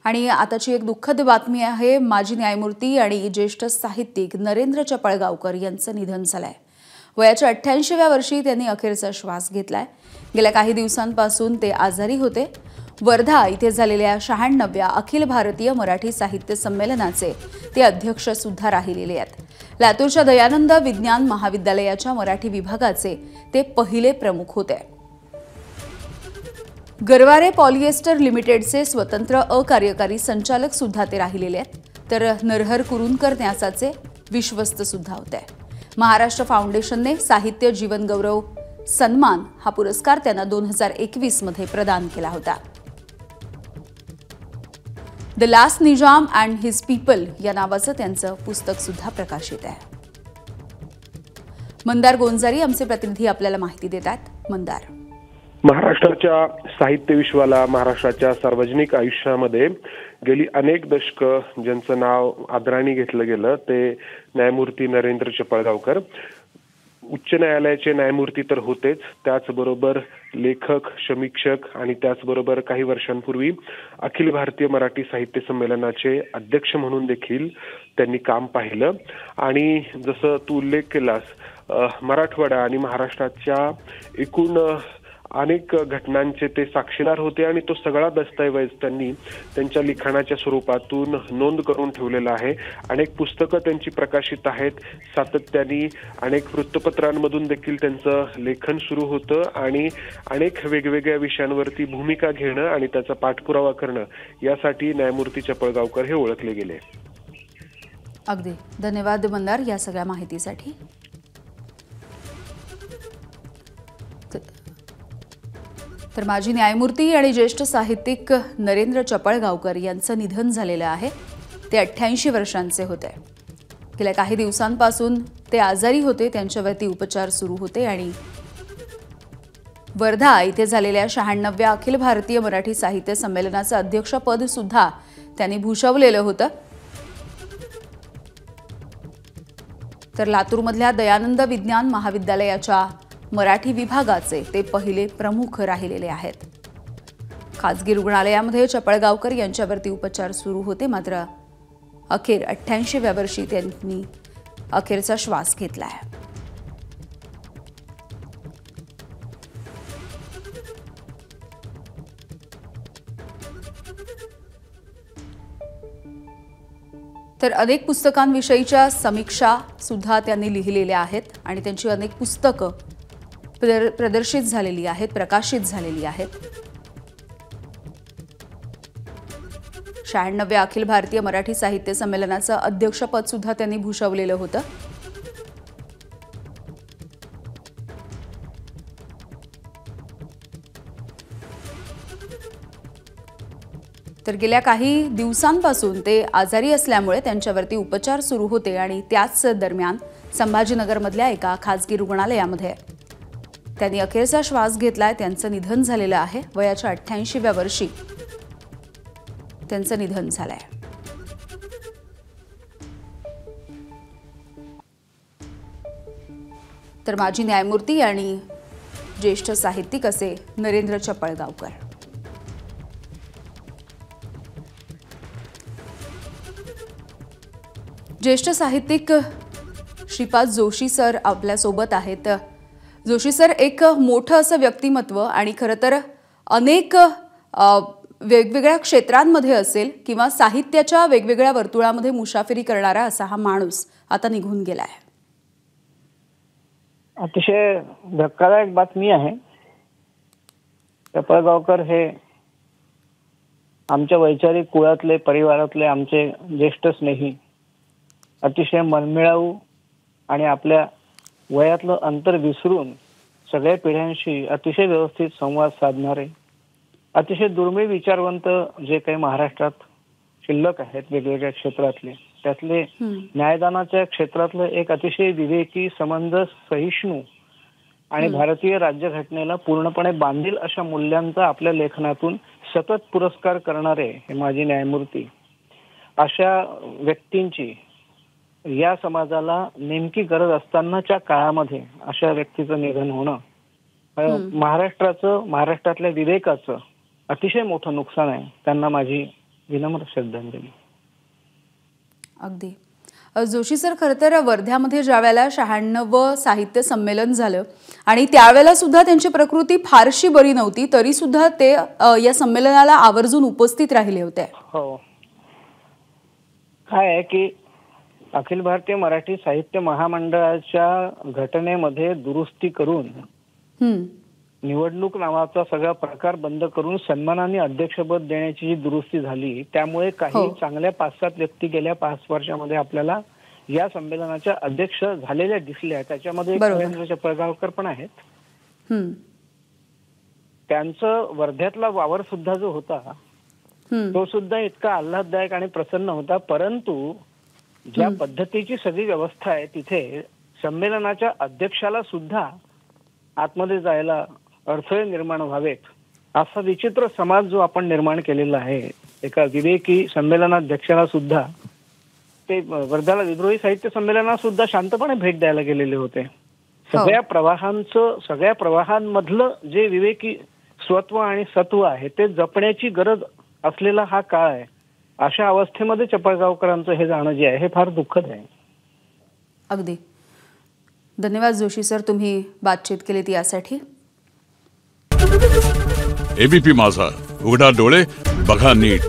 आणि आताची एक दुःखद बातमी आहे। माजी न्यायमूर्ती आणि ज्येष्ठ साहित्यिक नरेंद्र चपळगावकर यांचं निधन झालंय। वयाच्या 88व्या वर्षी त्यांनी अखेरचा श्वास घेतलाय। गेल्या काही दिवसांपासून ते आजारी होते। वर्धा इथे झालेल्या 96व्या अखिल भारतीय मराठी साहित्य संमेलनाचे ते अध्यक्ष सुद्धा राहिलेले आहेत। लातूरच्या दयानंद विज्ञान महाविद्यालयाच्या मराठी विभागाचे ते पहिले प्रमुख होते। गरवारे पॉलिएस्टर लिमिटेडचे स्वतंत्र अकार्यकारी संचालक सुद्धा ते राहिलेले आहेत। तर नरहर कुरुंदकर न्यासाचे विश्वस्त सुद्धा होते। महाराष्ट्र फाउंडेशनने साहित्य जीवन गौरव सन्मान हा पुरस्कार त्यांना 2021 मध्ये प्रदान केला होता। The last Nizam and his people या नावाचं त्यांचं पुस्तक सुद्धा प्रकाशित आहे। मंदार गोंजारी आमचे प्रतिनिधी आपल्याला माहिती देतात। मंदार, महाराष्ट्राच्या साहित्य विश्वाला, महाराष्ट्राच्या सार्वजनिक आयुष्यामध्ये गेली अनेक दशकं ज्यांचं नाव आदराने घेतलं गेलं ते न्यायमूर्ती नरेंद्र चपळगावकर। उच्च न्यायालयाचे न्यायमूर्ती तर होतेच, त्याचबरोबर लेखक, समीक्षक आणि त्याचबरोबर काही वर्षांपूर्वी अखिल भारतीय मराठी साहित्य संमेलनाचे अध्यक्ष म्हणून देखील त्यांनी काम पाहिलं। आणि जसं तू उल्लेख केलास, मराठवाडा आणि महाराष्ट्राच्या एकूण अनेक घटनांचे ते साक्षीदार होते आणि तो सगळा दस्तऐवज त्यांनी त्यांच्या लिखाणाच्या स्वरूपातून नोंद करून ठेवलेला आहे। अनेक पुस्तकं त्यांची प्रकाशित आहेत। सातत्याने अनेक वृत्तपत्रांमधून देखील त्यांचं लेखन सुरू होतं आणि अनेक वेगवेगळ्या विषयांवरती भूमिका घेणं आणि त्याचा पाठपुरावा करणं यासाठी न्यायमूर्ती चपळगावकर हे ओळखले गेले। अगदी धन्यवाद मंदार या सगळ्या माहितीसाठी। तर माजी न्यायमूर्ती आणि ज्येष्ठ साहित्यिक नरेंद्र चपळगावकर यांचं निधन झालेलं आहे। ते 88 वर्षांचे होते। गेल्या काही दिवसांपासून ते आजारी होते, त्यांच्यावरती उपचार सुरू होते आणि वर्धा इथे झालेल्या 96व्या अखिल भारतीय मराठी साहित्य संमेलनाचं अध्यक्षपद सुद्धा त्यांनी भूषवलेलं होतं। तर लातूरमधल्या दयानंद विज्ञान महाविद्यालयाच्या मराठी विभागाचे ते पहिले प्रमुख राहिलेले आहेत। खासगी रुग्णालयामध्ये चपळगावकर यांच्यावरती उपचार सुरू होते, मात्र अखेर 88व्या वर्षी त्यांनी अखेरचा श्वास घेतलाय। तर अनेक पुस्तकांविषयीच्या समीक्षा सुद्धा त्यांनी लिहिलेल्या आहेत आणि त्यांची अनेक पुस्तकं प्रदर्शित झालेली आहेत, प्रकाशित झालेली आहेत। 96व्या अखिल भारतीय मराठी साहित्य संमेलनाचं अध्यक्षपद सुद्धा त्यांनी भूषवलेलं होतं। तर गेल्या काही दिवसांपासून ते आजारी असल्यामुळे त्यांच्यावरती उपचार सुरू होते आणि त्याच दरम्यान संभाजीनगरमधल्या एका खासगी रुग्णालयामध्ये त्यांनी अखेरचा श्वास घेतलाय। त्यांचं निधन झालेलं आहे। वयाच्या 88व्या वर्षी त्यांचं निधन झालंय। तर माजी न्यायमूर्ती आणि ज्येष्ठ साहित्यिक असे नरेंद्र चपळगावकर। ज्येष्ठ साहित्यिक श्रीपाद जोशी सर आपल्या सोबत आहेत। जोशी सर, एक मोठं असं व्यक्तिमत्व आणि खरं तर अनेक वेगवेगळ्या क्षेत्रांमध्ये असेल किंवा साहित्याच्या वेगवेगळ्या वर्तुळामध्ये मुसाफिरी करणारा असा हा माणूस आता निघून गेलाय। अतिशय धक्कादायक बातमी आहे। चपळगावकर हे आमच्या वैचारिक कुळातले, परिवारातले आमचे ज्येष्ठ स्नेही, अतिशय मनमिळावू आणि आपल्या वयातलं अंतर विसरून सगळ्या पिढ्यांशी अतिशय व्यवस्थित संवाद साधणारे, अतिशय दुर्मिळ विचारवंत जे काही महाराष्ट्रात शिल्लक आहेत वेगवेगळ्या क्षेत्रातले, त्यातले न्यायदानाच्या क्षेत्रातलं एक अतिशय विवेकी, समंजस, सहिष्णू आणि भारतीय राज्यघटनेला पूर्णपणे बांधील अशा मूल्यांचा आपल्या लेखनातून सतत पुरस्कार करणारे हे माजी न्यायमूर्ती, अशा व्यक्तींची या समाजाला नेमकी गरज असतानाच्या काळामध्ये अशा व्यक्तीचं निधन होणं महाराष्ट्रातल्या विवेकाचं अतिशय मोठं नुकसान आहे। त्यांना माझी विनम्र श्रद्धांजली. अगदी जोशी सर, खरं तर वर्ध्यामध्ये ज्यावेळेला 96वं साहित्य संमेलन झालं आणि त्यावेळेला सुद्धा त्यांची प्रकृती फारशी बरी नव्हती, तरी सुद्धा ते या संमेलनाला आवर्जून उपस्थित राहिले होते. हो, काय आहे की अखिल भारतीय मराठी साहित्य महामंडळाच्या घटनेमध्ये दुरुस्ती करून निवडणूक नावाचा सगळा प्रकार बंद करून सन्मानाने अध्यक्षपद देण्याची जी दुरुस्ती झाली, त्यामुळे काही चांगल्या 5-7 व्यक्ती गेल्या 5 वर्षामध्ये आपल्याला या संमेलनाच्या अध्यक्ष झालेल्या दिसल्या. त्याच्यामध्ये नरेंद्र चपळगावकर पण आहेत. त्यांचं वर्ध्यातला वावर सुद्धा जो होता तो सुद्धा इतका आल्हाददायक आणि प्रसन्न होता. परंतु ज्या पद्धतीची सगळी व्यवस्था आहे तिथे संमेलनाच्या अध्यक्षाला सुद्धा आतमध्ये जायला अडथळे निर्माण व्हावेत असा विचित्र समाज जो आपण निर्माण केलेला आहे. एका विवेकी संमेलनाध्यक्षाला सुद्धा ते वर्ध्याला विद्रोही साहित्य संमेलनात सुद्धा शांतपणे भेट द्यायला गेलेले होते. सगळ्या प्रवाहांमधलं जे विवेकी स्वत्व आणि सत्व आहे ते जपण्याची गरज असलेला हा काळ आहे. अशा अवस्थेमध्ये चपळगावकरांचं हे जाणं जे आहे हे फार दुःखद आहे. अगदी धन्यवाद जोशी सर, तुम्ही बातचीत केलीत यासाठी. एबीपी माझा, उघडा डोळे बघा नीट.